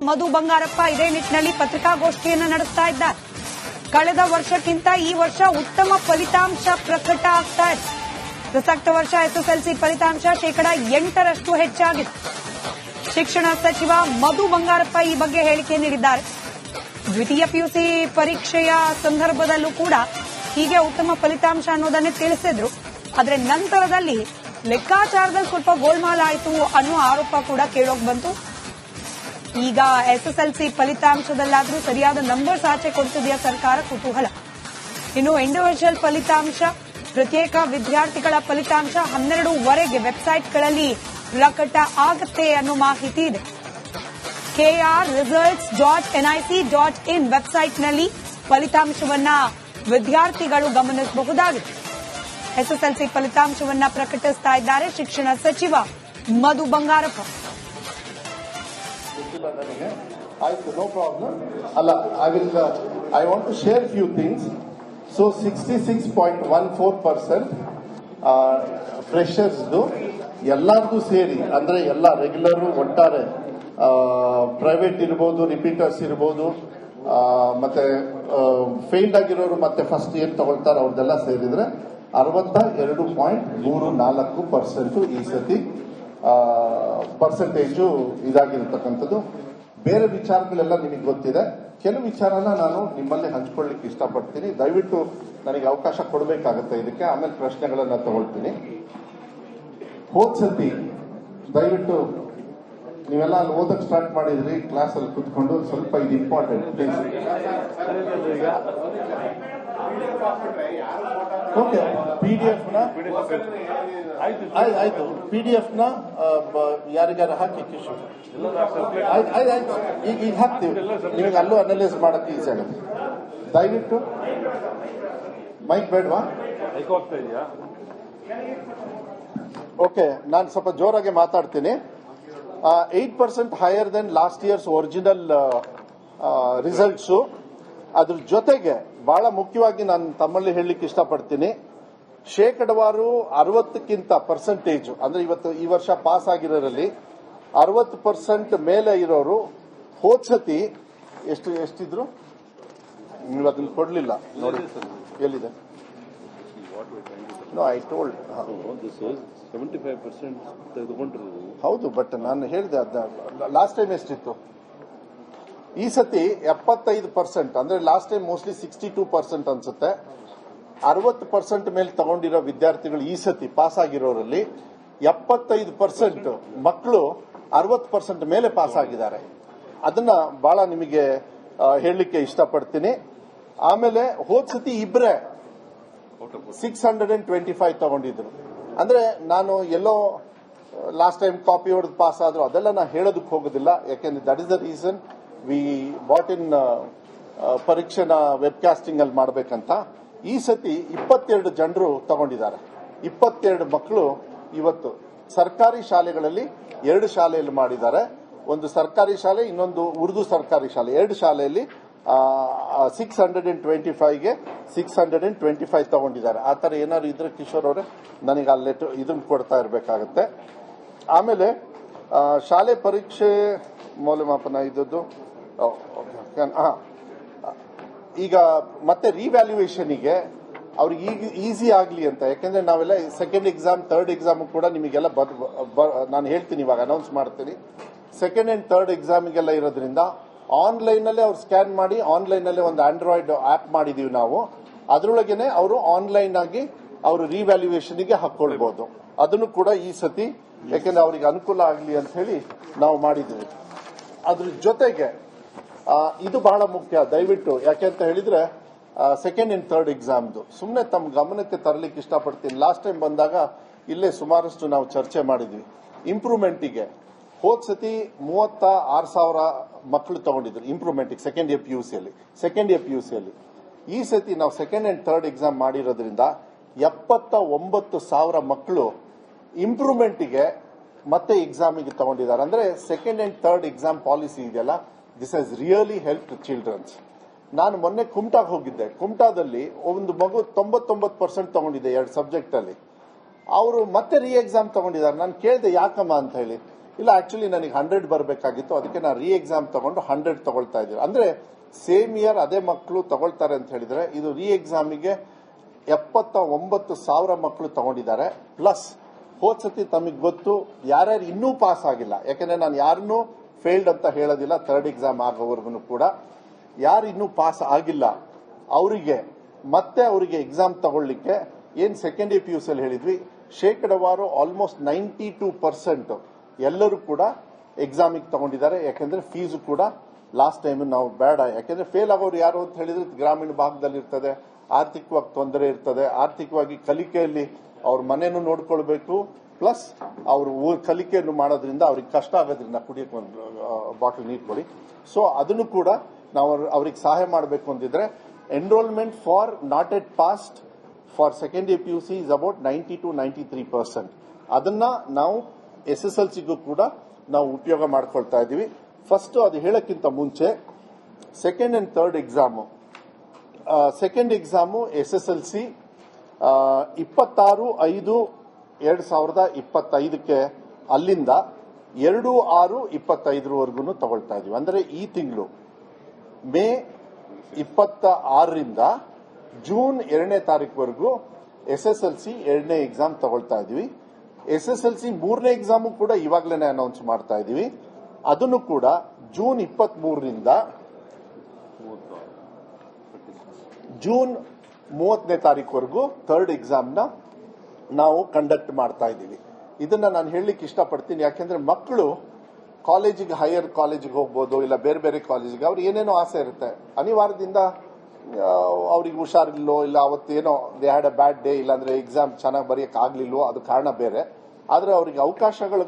ಮಧು ಬಂಗಾರಪ್ಪ ಇದೇ ನಿಟ್ಟಿನಲ್ಲಿ ಪತ್ರಿಕಾಗೋಷ್ಠಿಯನ್ನು ನಡೆಸ್ತಾ ಇದ್ದಾರೆ. ಕಳೆದ ವರ್ಷಕ್ಕಿಂತ ಈ ವರ್ಷ ಉತ್ತಮ ಫಲಿತಾಂಶ ಪ್ರಕಟ ಆಗ್ತಾ ಇದೆ. ಪ್ರಸಕ್ತ ವರ್ಷ ಎಸ್ಎಸ್ಎಲ್ಸಿ ಫಲಿತಾಂಶ 8% ಹೆಚ್ಚಾಗಿದೆ. ಶಿಕ್ಷಣ ಸಚಿವ ಮಧು ಬಂಗಾರಪ್ಪ ಈ ಬಗ್ಗೆ ಹೇಳಿಕೆ ನೀಡಿದ್ದಾರೆ. ದ್ವಿತೀಯ ಪಿಯುಸಿ ಪರೀಕ್ಷೆಯ ಸಂದರ್ಭದಲ್ಲೂ ಕೂಡ ಹೀಗೆ ಉತ್ತಮ ಫಲಿತಾಂಶ ಅನ್ನೋದನ್ನೇ ತಿಳಿಸಿದ್ರು. ಆದರೆ ನಂತರದಲ್ಲಿ ಲೆಕ್ಕಾಚಾರದಲ್ಲಿ ಸ್ವಲ್ಪ ಗೋಲ್ಮಾಲ್ ಆಯಿತು ಅನ್ನೋ ಆರೋಪ ಕೂಡ ಕೇಳೋಕ್ ಬಂತು. ಈಗ ಎಸ್ಎಸ್ಎಲ್ಸಿ ಫಲಿತಾಂಶದಲ್ಲಾದರೂ ಸರಿಯಾದ ನಂಬರ್ಸ್ ಆಚೆ ಕೊಡ್ತಿದೆಯಾ ಸರ್ಕಾರ? ಕುತೂಹಲ. ಇನ್ನು ಇಂಡಿವಿಜುವಲ್ ಫಲಿತಾಂಶ, ಪ್ರತ್ಯೇಕ ವಿದ್ಯಾರ್ಥಿಗಳ ಫಲಿತಾಂಶ 12ವರೆಗೆ ವೆಬ್ಸೈಟ್ಗಳಲ್ಲಿ ಪ್ರಕಟ ಆಗುತ್ತೆ ಅನ್ನೋ ಮಾಹಿತಿ ಇದೆ. krresults.nic.in ವೆಬ್ಸೈಟ್ನಲ್ಲಿ ಫಲಿತಾಂಶವನ್ನ ವಿದ್ಯಾರ್ಥಿಗಳು ಗಮನಿಸಬಹುದಾಗಿದೆ. ಎಸ್ಎಸ್ಎಲ್ಸಿ ಫಲಿತಾಂಶವನ್ನ ಪ್ರಕಟಿಸ್ತಾ ಇದ್ದಾರೆ ಶಿಕ್ಷಣ ಸಚಿವ ಮಧು ಬಂಗಾರಪ್ಪ. ಆಯ್ತು, ನೋ ಪ್ರಾಬ್ಲಮ್. ಅಲ್ಲ, I want to share few things. So 66.14% ಫ್ರೆಷರ್ಸ್ದು ಎಲ್ಲಾರ್ದು ಸೇರಿ, ಅಂದ್ರೆ ಎಲ್ಲ ರೆಗ್ಯುಲರ್ ಒಟ್ಟಾರೆ ಪ್ರೈವೇಟ್ ಇರ್ಬೋದು, ರಿಪೀಟರ್ಸ್ ಇರ್ಬೋದು, ಮತ್ತೆ ಫೇಲ್ಡ್ ಆಗಿರೋರು ಮತ್ತೆ ಫಸ್ಟ್ ಏನ್ ತಗೊಳ್ತಾರೆ ಅವ್ರದ್ದೆಲ್ಲ ಸೇರಿದ್ರೆ 62.34% ಈ ಸತಿ ಪರ್ಸೆಂಟೇಜು ಇದಾಗಿರ್ತಕ್ಕಂಥದ್ದು. ಬೇರೆ ವಿಚಾರಗಳೆಲ್ಲ ನಿಮಗೆ ಗೊತ್ತಿದೆ. ಕೆಲವು ವಿಚಾರನ ನಾನು ನಿಮ್ಮಲ್ಲಿ ಹಂಚ್ಕೊಳ್ಳಿಕ್ಕೆ ಇಷ್ಟಪಡ್ತೀನಿ. ದಯವಿಟ್ಟು ನನಗೆ ಅವಕಾಶ ಕೊಡಬೇಕಾಗುತ್ತೆ ಇದಕ್ಕೆ, ಆಮೇಲೆ ಪ್ರಶ್ನೆಗಳನ್ನ ತಗೊಳ್ತೀನಿ. ಹೋದ್ಸತಿ ದಯವಿಟ್ಟು ನೀವೆಲ್ಲ ಅಲ್ಲಿ ಓದಕ್ಕೆ ಸ್ಟಾರ್ಟ್ ಮಾಡಿದ್ರಿ, ಕ್ಲಾಸ್ ಅಲ್ಲಿ ಕುತ್ಕೊಂಡು ಸ್ವಲ್ಪ ಇದು ಇಂಪಾರ್ಟೆಂಟ್ ಪ್ಲೀಸ್. ಓಕೆ, PDF ನ ಆಯ್ತು, PDF ನ ಯಾರಿಗಾರ ಹಾಕಿ ಕಿಶೋರ್. ಆಯ್ತು, ಈಗ ಹಾಕ್ತೀವಿ. ನಿಮಗೆ ಅಲ್ಲೂ ಅನಲೈಸ್ ಮಾಡಕ್ಕೆ ಈಸಿ ಆಗುತ್ತೆ. ದಯವಿಟ್ಟು ಮೈಕ್ ಬೇಡವಾ? ಓಕೆ, ನಾನು ಸ್ವಲ್ಪ ಜೋರಾಗಿ ಮಾತಾಡ್ತೀನಿ. 8% higher then last years original results. ಅದ್ರ ಜೊತೆಗೆ ಬಹಳ ಮುಖ್ಯವಾಗಿ ನಾನು ತಮ್ಮಲ್ಲಿ ಹೇಳಲಿಕ್ಕೆ ಇಷ್ಟಪಡ್ತೀನಿ, ಶೇಕಡವಾರು 60ಕ್ಕಿಂತ ಪರ್ಸೆಂಟೇಜ್, ಅಂದ್ರೆ ಈ ವರ್ಷ ಪಾಸ್ ಆಗಿರೋರಲ್ಲಿ 60% ಮೇಲೆ ಇರೋರು ಹೋದ್ಸತಿ ಎಷ್ಟಿದ್ರು? ನೀವು ಅದನ್ನು ಕೊಡ್ಲಿಲ್ಲ ನೋಡಿ, ಎಲ್ಲಿದೆ? ನೋ, ಐ ಟೋಲ್ಡ್ 75% ತೆಗೆದುಕೊಂಡಿರೋದು ಹೌದು, ಬಟ್ ನಾನು ಹೇಳಿದೆ ಲಾಸ್ಟ್ ಟೈಮ್ ಎಷ್ಟಿತ್ತು? ಈ ಸತಿ 75%, ಅಂದ್ರೆ ಲಾಸ್ಟ್ ಟೈಮ್ ಮೋಸ್ಟ್ಲಿ 62% ಅನ್ಸುತ್ತೆ. 60% ಮೇಲೆ ತಗೊಂಡಿರೋ ವಿದ್ಯಾರ್ಥಿಗಳು ಈ ಸತಿ ಪಾಸ್ ಆಗಿರೋರಲ್ಲಿ 75% ಮಕ್ಕಳು 60% ಮೇಲೆ ಪಾಸ್ ಆಗಿದ್ದಾರೆ. ಅದನ್ನ ಬಹಳ ನಿಮಗೆ ಹೇಳಲಿಕ್ಕೆ ಇಷ್ಟಪಡ್ತೀನಿ. ಆಮೇಲೆ ಹೋದ್ಸತಿ ಇಬ್ರೆ 625 ತಗೊಂಡಿದ್ರು. ಅಂದ್ರೆ ನಾನು ಎಲ್ಲೋ ಲಾಸ್ಟ್ ಟೈಮ್ ಕಾಪಿ ಹೊಡೆದು ಪಾಸ್ ಆದ್ರು ಅದೆಲ್ಲ ನಾನು ಹೇಳೋದಕ್ಕೆ ಹೋಗೋದಿಲ್ಲ, ಯಾಕೆಂದ್ರೆ that is the reason we brought in ಪರೀಕ್ಷೆನ ವೆಬ್ಕಾಸ್ಟಿಂಗ್ ಅಲ್ಲಿ ಮಾಡಬೇಕಂತ. ಈ ಸತಿ 22 ಜನರು ತಗೊಂಡಿದ್ದಾರೆ. 22 ಮಕ್ಕಳು ಇವತ್ತು ಸರ್ಕಾರಿ ಶಾಲೆಗಳಲ್ಲಿ 2 ಶಾಲೆಯಲ್ಲಿ ಮಾಡಿದ್ದಾರೆ. ಒಂದು ಸರ್ಕಾರಿ ಶಾಲೆ, ಇನ್ನೊಂದು ಉರ್ದು ಸರ್ಕಾರಿ ಶಾಲೆ. 2 ಶಾಲೆಯಲ್ಲಿ 625ಗೆ 625 ತಗೊಂಡಿದ್ದಾರೆ. ಆ ತರ ಏನಾದ್ರು ಇದ್ರೆ ಕಿಶೋರ್ ಅವರೇ ನನಗೆ ಆ ಲೆಟರ್ ಇದನ್ನ ಕೊಡ್ತಾ ಇರಬೇಕಾಗತ್ತೆ. ಆಮೇಲೆ ಶಾಲೆ ಪರೀಕ್ಷೆ ಮೌಲ್ಯಮಾಪನ ಇದ್ದದ್ದು ಈಗ ಮತ್ತೆ ರಿವ್ಯಾಲ್ಯೂಯೇಷನ್ಗೆ ಅವ್ರಿಗೆ ಈಸಿ ಆಗಲಿ ಅಂತ, ಯಾಕೆಂದ್ರೆ ನಾವೆಲ್ಲ ಸೆಕೆಂಡ್ ಎಕ್ಸಾಮ್, ಥರ್ಡ್ ಎಕ್ಸಾಮ್ ಕೂಡ ನಿಮಗೆಲ್ಲ ನಾನು ಹೇಳ್ತೀನಿ, ಇವಾಗ ಅನೌನ್ಸ್ ಮಾಡ್ತೀನಿ. ಸೆಕೆಂಡ್ ಅಂಡ್ ಥರ್ಡ್ ಎಕ್ಸಾಮಿಗೆಲ್ಲ ಇರೋದ್ರಿಂದ ಆನ್ಲೈನ್ ಅಲ್ಲೇ ಅವ್ರು ಸ್ಕ್ಯಾನ್ ಮಾಡಿ, ಆನ್ಲೈನ್ ಅಲ್ಲೇ ಒಂದು ಆಂಡ್ರಾಯ್ಡ್ ಆಪ್ ಮಾಡಿದೀವಿ ನಾವು. ಅದರೊಳಗೇನೆ ಅವರು ಆನ್ಲೈನ್ ಆಗಿ ಅವರು ರಿವ್ಯಾಲ್ಯೂಯೇಷನ್ಗೆ ಹಾಕೊಳ್ಬಹುದು. ಅದನ್ನು ಕೂಡ ಈ ಸತಿ, ಯಾಕೆಂದ್ರೆ ಅವರಿಗೆ ಅನುಕೂಲ ಆಗಲಿ ಅಂತ ಹೇಳಿ ನಾವು ಮಾಡಿದ್ವಿ. ಅದ್ರ ಜೊತೆಗೆ ಇದು ಬಹಳ ಮುಖ್ಯ, ದಯವಿಟ್ಟು ಯಾಕೆಂತ ಹೇಳಿದ್ರೆ ಸೆಕೆಂಡ್ ಅಂಡ್ ಥರ್ಡ್ ಎಕ್ಸಾಮ್ದು ಸುಮ್ಮನೆ ತಮ್ಮ ಗಮನಕ್ಕೆ ತರಲಿಕ್ಕೆ ಇಷ್ಟಪಡ್ತೀನಿ. ಲಾಸ್ಟ್ ಟೈಮ್ ಬಂದಾಗ ಇಲ್ಲೇ ಸುಮಾರಷ್ಟು ನಾವು ಚರ್ಚೆ ಮಾಡಿದ್ವಿ ಇಂಪ್ರೂವ್ಮೆಂಟಿಗೆ. ಹೋದ್ ಸತಿ 36,000 ಮಕ್ಕಳು ತಗೊಂಡಿದ್ರು ಇಂಪ್ರೂವ್ಮೆಂಟಿಗೆ ಸೆಕೆಂಡ್ ಇಯರ್ ಪಿಯುಸಿಯಲ್ಲಿ. ಈ ಸತಿ ನಾವು ಸೆಕೆಂಡ್ ಅಂಡ್ ಥರ್ಡ್ ಎಕ್ಸಾಮ್ ಮಾಡಿರೋದ್ರಿಂದ 79,000 ಮಕ್ಕಳು ಇಂಪ್ರೂವ್ಮೆಂಟಿಗೆ ಮತ್ತೆ ಎಕ್ಸಾಮಿಗೆ ತಗೊಂಡಿದ್ದಾರೆ. ಅಂದ್ರೆ second and third exam policy ಇದೆಯಲ್ಲ, this has really help childrens. ನಾನು ಮೊನ್ನೆ ಕುಮಟಾಗೆ ಹೋಗಿದ್ದೆ. ಕುಮಟಾದಲ್ಲಿ ಒಂದು ಮಗು 99% ತಗೊಂಡಿದೆ 2 ಸಬ್ಜೆಕ್ಟ್ ಅಲ್ಲಿ. ಅವರು ಮತ್ತೆ ರೀ ಎಕ್ಸಾಮ್ ತಗೊಂಡಿದ್ದಾರೆ. ನಾನು ಕೇಳಿದೆ ಯಾಕಮ್ಮ ಅಂತ ಹೇಳಿ. ಇಲ್ಲ ಆಕ್ಚುಲಿ ನನಗೆ 100 ಬರಬೇಕಾಗಿತ್ತು, ಅದಕ್ಕೆ ನಾನು ರೀ ಎಕ್ಸಾಮ್ ತಗೊಂಡು 100 ತಗೊಳ್ತಾ ಇದ್ದೀವಿ. ಅಂದ್ರೆ ಸೇಮ್ ಇಯರ್ ಅದೇ ಮಕ್ಕಳು ತಗೊಳ್ತಾರೆ ಅಂತ ಹೇಳಿದ್ರೆ, ಇದು ರೀ ಎಕ್ಸಾಮಿಗೆ 79,000 ಮಕ್ಕಳು ತಗೊಂಡಿದ್ದಾರೆ. ಪ್ಲಸ್ ಹೋದ್ಸತಿ ತಮಗೆ ಗೊತ್ತು ಯಾರ್ಯಾರು ಇನ್ನೂ ಪಾಸ್ ಆಗಿಲ್ಲ, ಯಾಕಂದ್ರೆ ನಾನು ಯಾರನ್ನೂ ಫೇಲ್ಡ್ ಅಂತ ಹೇಳೋದಿಲ್ಲ, ಥರ್ಡ್ ಎಕ್ಸಾಮ್ ಆಗೋವರೆಗೂ ಕೂಡ ಯಾರು ಇನ್ನೂ ಪಾಸ್ ಆಗಿಲ್ಲ ಅವರಿಗೆ ಮತ್ತೆ ಅವರಿಗೆ ಎಕ್ಸಾಮ್ ತಗೊಳ್ಳಿಕ್ಕೆ ಏನ್ ಸೆಕೆಂಡ್ ಇಯರ್ PUC ಅಲ್ಲಿ ಹೇಳಿದ್ವಿ, ಶೇಕಡವಾರು ಆಲ್ಮೋಸ್ಟ್ 92% ಎಲ್ಲರೂ ಕೂಡ ಎಕ್ಸಾಮಿಗೆ ತಗೊಂಡಿದ್ದಾರೆ. ಯಾಕಂದ್ರೆ ಫೀಸು ಕೂಡ ಲಾಸ್ಟ್ ಟೈಮ್ ನಾವು ಬೇಡ, ಯಾಕಂದ್ರೆ ಫೇಲ್ ಆಗೋರು ಯಾರು ಅಂತ ಹೇಳಿದ್ರೆ ಗ್ರಾಮೀಣ ಭಾಗದಲ್ಲಿ ಇರ್ತದೆ, ಆರ್ಥಿಕವಾಗಿ ತೊಂದರೆ ಇರ್ತದೆ, ಆರ್ಥಿಕವಾಗಿ ಕಲಿಕೆಯಲ್ಲಿ ಅವ್ರ ಮನೇನು ನೋಡ್ಕೊಳ್ಬೇಕು, ಪ್ಲಸ್ ಅವರು ಕಲಿಕೆಯನ್ನು ಮಾಡೋದ್ರಿಂದ ಅವ್ರಿಗೆ ಕಷ್ಟ ಆಗೋದ್ರಿಂದ ಕುಡಿಯಕ್ಕೆ ಒಂದು ಬಾಟಲ್ ನೀರು ಕೊಡಿ. ಸೊ ಅದನ್ನು ಕೂಡ ನಾವು ಅವ್ರಿಗೆ ಸಹಾಯ ಮಾಡಬೇಕು ಅಂತಿದ್ರೆ enrolment for not at past for second year PUC is about 90 to 93%. ಅದನ್ನ ನಾವು SSLCಗೂ ಕೂಡ ನಾವು ಉಪಯೋಗ ಮಾಡ್ಕೊಳ್ತಾ ಇದ್ದೀವಿ. ಫಸ್ಟ್ ಅದು ಹೇಳಕ್ಕಿಂತ ಮುಂಚೆ second and third exam, second exam SSLC 26/5/2025 ಅಲ್ಲಿಂದ 2/6/25 ತಗೊಳ್ತಾ ಇದೀವಿ. ಅಂದ್ರೆ ಈ ತಿಂಗಳು ಮೇ 26ರಿಂದ ಜೂನ್ 2ನೇ ತಾರೀಕುವರೆಗೂ SSLC 2ನೇ ಎಕ್ಸಾಮ್ ತಗೊಳ್ತಾ ಇದೀವಿ. SSLC 3ನೇ ಎಕ್ಸಾಮು ಕೂಡ ಇವಾಗಲೇ ಅನೌನ್ಸ್ ಮಾಡ್ತಾ ಇದೀವಿ. ಅದನ್ನು ಕೂಡ ಜೂನ್ 23ರಿಂದ ಜೂನ್ 30ನೇ ತಾರೀಕುವರೆಗೂ ಥರ್ಡ್ ಎಕ್ಸಾಮ್ನ ನಾವು ಕಂಡಕ್ಟ್ ಮಾಡ್ತಾ ಇದ್ದೀವಿ. ಇದನ್ನ ನಾನು ಹೇಳಲಿಕ್ಕೆ ಇಷ್ಟಪಡ್ತೀನಿ, ಯಾಕೆಂದ್ರೆ ಮಕ್ಕಳು ಕಾಲೇಜಿಗೆ, ಹೈಯರ್ ಕಾಲೇಜಿಗೆ ಹೋಗ್ಬೋದು, ಇಲ್ಲ ಬೇರೆ ಬೇರೆ ಕಾಲೇಜಿಗೆ, ಅವ್ರಿಗೆ ಏನೇನೋ ಆಸೆ ಇರುತ್ತೆ. ಅನಿವಾರ್ಯದಿಂದ ಅವ್ರಿಗೆ ಹುಷಾರಿಲ್ಲೋ, ಇಲ್ಲ ಅವತ್ತೇನೋ they had a bad day, ಇಲ್ಲಾಂದ್ರೆ ಎಕ್ಸಾಮ್ ಚೆನ್ನಾಗಿ ಬರೆಯಕ್ಕೆ ಆಗ್ಲಿಲ್ವೋ, ಅದು ಕಾರಣ ಬೇರೆ. ಆದ್ರೆ ಅವ್ರಿಗೆ ಅವಕಾಶಗಳು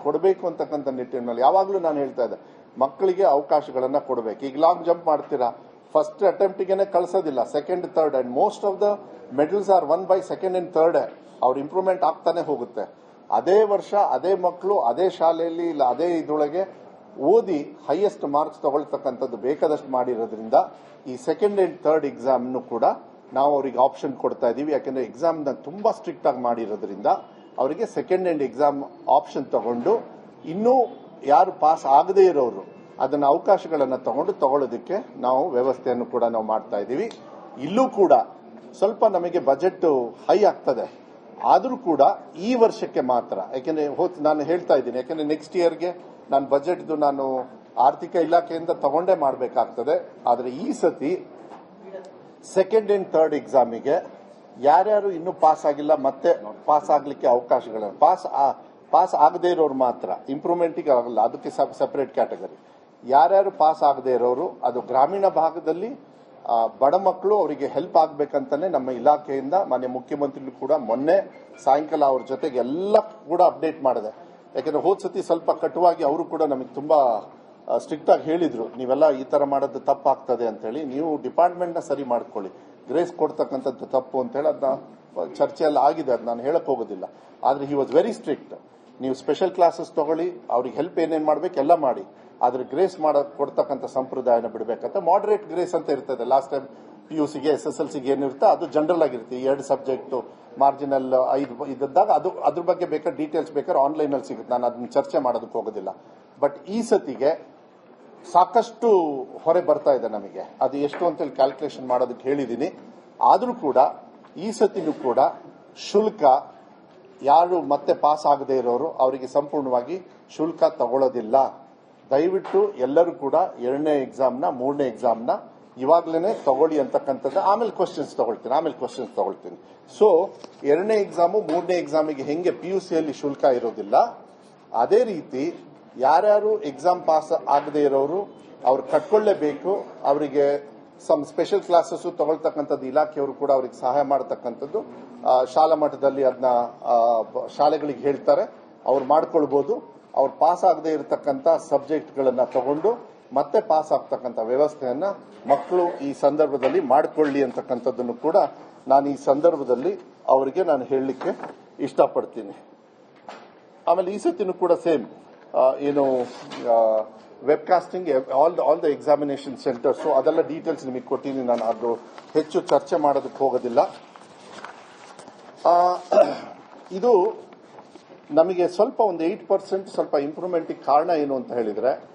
ಕೊಡಬೇಕು ಅಂತಕ್ಕಂಥ ನಿಟ್ಟಿನಲ್ಲಿ ಯಾವಾಗಲೂ ನಾನು ಹೇಳ್ತಾ ಇದ್ದೆ, ಮಕ್ಕಳಿಗೆ ಅವಕಾಶಗಳನ್ನ ಕೊಡಬೇಕು. ಈಗ ಲಾಂಗ್ ಜಂಪ್ ಮಾಡ್ತೀರಾ, ಫಸ್ಟ್ ಅಟೆಂಪ್ಟಿಗೆ ಕಳಿಸೋದಿಲ್ಲ, second third, and most of the medals are won by second and third. ಅವ್ರ ಇಂಪ್ರೂವ್ಮೆಂಟ್ ಆಗ್ತಾನೆ ಹೋಗುತ್ತೆ. ಅದೇ ವರ್ಷ ಅದೇ ಮಕ್ಕಳು ಅದೇ ಶಾಲೆಯಲ್ಲಿ ಇಲ್ಲ ಅದೇ ಇದರೊಳಗೆ ಓದಿ ಹೈಯೆಸ್ಟ್ ಮಾರ್ಕ್ಸ್ ತಗೊಳ್ತಕ್ಕಂಥದ್ದು ಬೇಕಾದಷ್ಟು ಮಾಡಿರೋದ್ರಿಂದ ಈ ಸೆಕೆಂಡ್ ಅಂಡ್ ಥರ್ಡ್ ಎಕ್ಸಾಮ್ನು ಕೂಡ ನಾವು ಅವರಿಗೆ ಆಪ್ಷನ್ ಕೊಡ್ತಾ ಇದೀವಿ. ಯಾಕಂದ್ರೆ ಎಕ್ಸಾಮ್ ನ ತುಂಬಾ ಸ್ಟ್ರಿಕ್ಟ್ ಆಗಿ ಮಾಡಿರೋದ್ರಿಂದ ಅವರಿಗೆ ಸೆಕೆಂಡ್ ಅಂಡ್ ಎಕ್ಸಾಮ್ ಆಪ್ಷನ್ ತಗೊಂಡು, ಇನ್ನೂ ಯಾರು ಪಾಸ್ ಆಗದೇ ಇರೋರು ಅದನ್ನ ಅವಕಾಶಗಳನ್ನ ತಗೊಳ್ಳೋದಕ್ಕೆ ನಾವು ವ್ಯವಸ್ಥೆಯನ್ನು ಕೂಡ ನಾವು ಮಾಡ್ತಾ ಇದೀವಿ. ಇಲ್ಲೂ ಕೂಡ ಸ್ವಲ್ಪ ನಮಗೆ ಬಜೆಟ್ ಹೈ ಆಗ್ತದೆ, ಆದ್ರೂ ಕೂಡ ಈ ವರ್ಷಕ್ಕೆ ಮಾತ್ರ, ಯಾಕೆಂದ್ರೆ ನಾನು ಹೇಳ್ತಾ ಇದ್ದೀನಿ, ಯಾಕೆಂದ್ರೆ ನೆಕ್ಸ್ಟ್ ಇಯರ್ಗೆ ನಾನು ಬಜೆಟ್ದು ನಾನು ಆರ್ಥಿಕ ಇಲಾಖೆಯಿಂದ ತಗೊಂಡೇ ಮಾಡಬೇಕಾಗ್ತದೆ. ಆದ್ರೆ ಈ ಸತಿ ಸೆಕೆಂಡ್ ಅಂಡ್ ಥರ್ಡ್ ಎಕ್ಸಾಮಿಗೆ ಯಾರ್ಯಾರು ಇನ್ನೂ ಪಾಸ್ ಆಗಿಲ್ಲ ಮತ್ತೆ ಪಾಸ್ ಆಗ್ಲಿಕ್ಕೆ ಅವಕಾಶಗಳು, ಪಾಸ್ ಆಗದೇ ಇರೋರು ಮಾತ್ರ, ಇಂಪ್ರೂವ್ಮೆಂಟ್ಗೆ ಆಗಲ್ಲ, ಅದಕ್ಕೆ ಸೆಪರೇಟ್ ಕ್ಯಾಟಗರಿ. ಯಾರ್ಯಾರು ಪಾಸ್ ಆಗದೇ ಇರೋರು, ಅದು ಗ್ರಾಮೀಣ ಭಾಗದಲ್ಲಿ ಬಡ ಮಕ್ಕಳು, ಅವರಿಗೆ ಹೆಲ್ಪ್ ಆಗ್ಬೇಕಂತಾನೆ ನಮ್ಮ ಇಲಾಖೆಯಿಂದ ಮಾನ್ಯ ಮುಖ್ಯಮಂತ್ರಿಗಳು ಕೂಡ ಮೊನ್ನೆ ಸಾಯಂಕಾಲ ಅವ್ರ ಜೊತೆಗೆ ಎಲ್ಲ ಕೂಡ ಅಪ್ಡೇಟ್ ಮಾಡಿದೆ. ಯಾಕಂದ್ರೆ ಹೋದ್ ಸತಿ ಸ್ವಲ್ಪ ಕಟುವಾಗಿ ಅವರು ಕೂಡ ನಮಗೆ ತುಂಬಾ ಸ್ಟ್ರಿಕ್ಟ್ ಆಗಿ ಹೇಳಿದ್ರು, ನೀವೆಲ್ಲ ಈ ತರ ಮಾಡೋದು ತಪ್ಪಾಗ್ತದೆ ಅಂತ ಹೇಳಿ, ನೀವು ಡಿಪಾರ್ಟ್ಮೆಂಟ್ ನ ಸರಿ ಮಾಡ್ಕೊಳ್ಳಿ, ಗ್ರೇಸ್ ಕೊಡ್ತಕ್ಕಂಥದ್ದು ತಪ್ಪು ಅಂತ ಹೇಳಿ ಅದನ್ನ ಚರ್ಚೆಯಲ್ಲಿ ಆಗಿದೆ, ಅದು ನಾನು ಹೇಳಕ್ ಹೋಗೋದಿಲ್ಲ. ಆದ್ರೆ ಹಿ ವಾಸ್ ವೆರಿ ಸ್ಟ್ರಿಕ್ಟ್. ನೀವು ಸ್ಪೆಷಲ್ ಕ್ಲಾಸಸ್ ತಗೊಳ್ಳಿ, ಅವ್ರಿಗೆ ಹೆಲ್ಪ್ ಏನೇನ್ ಮಾಡ್ಬೇಕು ಎಲ್ಲ ಮಾಡಿ, ಆದ್ರೆ ಗ್ರೇಸ್ ಕೊಡ್ತಕ್ಕಂಥ ಸಂಪ್ರದಾಯನ ಬಿಡಬೇಕಂತ. ಮಾಡರೇಟ್ ಗ್ರೇಸ್ ಅಂತ ಇರ್ತದೆ. ಲಾಸ್ಟ್ ಟೈಮ್ PUCಗೆ SSLCಗೆ ಏನಿರುತ್ತೆ ಅದು ಜನರಲ್ ಆಗಿರುತ್ತೆ. 2 ಸಬ್ಜೆಕ್ಟ್ ಮಾರ್ಜಿನಲ್ 5 ಇದ್ದಾಗ ಅದು ಅದ್ರ ಬಗ್ಗೆ ಬೇಕಾದ್ರೆ ಡೀಟೇಲ್ಸ್ ಬೇಕಾದ್ರೆ ಆನ್ಲೈನ್ ಅಲ್ಲಿ ಸಿಗುತ್ತೆ, ನಾನು ಅದನ್ನ ಚರ್ಚೆ ಮಾಡೋದಕ್ಕೆ ಹೋಗೋದಿಲ್ಲ. ಬಟ್ ಈ ಸತಿಗೆ ಸಾಕಷ್ಟು ಹೊರೆ ಬರ್ತಾ ಇದೆ ನಮಗೆ, ಅದು ಎಷ್ಟು ಅಂತೇಳಿ ಕ್ಯಾಲ್ಕುಲೇಷನ್ ಮಾಡೋದಕ್ಕೆ ಹೇಳಿದ್ದೀನಿ. ಆದ್ರೂ ಕೂಡ ಈ ಸತಿನೂ ಕೂಡ ಶುಲ್ಕ ಯಾರು ಮತ್ತೆ ಪಾಸ್ ಆಗದೆ ಇರೋರು ಅವರಿಗೆ ಸಂಪೂರ್ಣವಾಗಿ ಶುಲ್ಕ ತಗೊಳ್ಳೋದಿಲ್ಲ. ದಯವಿಟ್ಟು ಎಲ್ಲರೂ ಕೂಡ 2ನೇ ಎಕ್ಸಾಮ್ನ 3ನೇ ಎಕ್ಸಾಮ್ನ ಇವಾಗಲೇ ತಗೊಳ್ಳಿ ಅಂತಕ್ಕಂಥದ್ದು. ಆಮೇಲೆ ಕ್ವಶನ್ಸ್ ತಗೊಳ್ತೀನಿ. ಸೊ 2ನೇ ಎಕ್ಸಾಮು 3ನೇ ಎಕ್ಸಾಮಿಗೆ ಹೆಂಗೆ PUCಯಲ್ಲಿ ಶುಲ್ಕ ಇರೋದಿಲ್ಲ, ಅದೇ ರೀತಿ ಯಾರ್ಯಾರು ಎಕ್ಸಾಮ್ ಪಾಸ್ ಆಗದೆ ಇರೋರು ಅವ್ರು ಕಟ್ಕೊಳ್ಳೇಬೇಕು. ಅವರಿಗೆ ಸಮ್ ಸ್ಪೆಷಲ್ ಕ್ಲಾಸಸ್ ತಗೊಳ್ತಕ್ಕಂಥದ್ದು ಇಲಾಖೆಯವರು ಕೂಡ ಅವ್ರಿಗೆ ಸಹಾಯ ಮಾಡತಕ್ಕಂಥದ್ದು ಶಾಲಾ ಮಟ್ಟದಲ್ಲಿ ಅದನ್ನ ಶಾಲೆಗಳಿಗೆ ಹೇಳ್ತಾರೆ, ಅವ್ರು ಮಾಡ್ಕೊಳ್ಬಹುದು. ಅವ್ರು ಪಾಸ್ ಆಗದೆ ಇರತಕ್ಕಂಥ ಸಬ್ಜೆಕ್ಟ್ಗಳನ್ನ ತಗೊಂಡು ಮತ್ತೆ ಪಾಸ್ ಆಗ್ತಕ್ಕಂಥ ವ್ಯವಸ್ಥೆಯನ್ನ ಮಕ್ಕಳು ಈ ಸಂದರ್ಭದಲ್ಲಿ ಮಾಡಿಕೊಳ್ಳಿ ಅಂತಕ್ಕಂಥದ್ದನ್ನು ಕೂಡ ನಾನು ಈ ಸಂದರ್ಭದಲ್ಲಿ ಅವರಿಗೆ ನಾನು ಹೇಳಲಿಕ್ಕೆ ಇಷ್ಟಪಡ್ತೀನಿ. ಆಮೇಲೆ ಈ ಸತಿನೂ ಕೂಡ ಸೇಮ್ ಏನು webcasting all the examination centres, ಅದೆಲ್ಲ ಡೀಟೇಲ್ಸ್ ನಿಮಗೆ ಕೊಟ್ಟಿದ್ದೀನಿ. ನಾನು ಅದು ಹೆಚ್ಚು ಚರ್ಚೆ ಮಾಡೋದಕ್ಕೆ ಹೋಗೋದಿಲ್ಲ. ಇದು ನಮಗೆ ಸ್ವಲ್ಪ ಒಂದು 8% ಸ್ವಲ್ಪ ಇಂಪ್ರೂವ್ಮೆಂಟ್ ಕಾರಣ ಏನು ಅಂತ ಹೇಳಿದ್ರೆ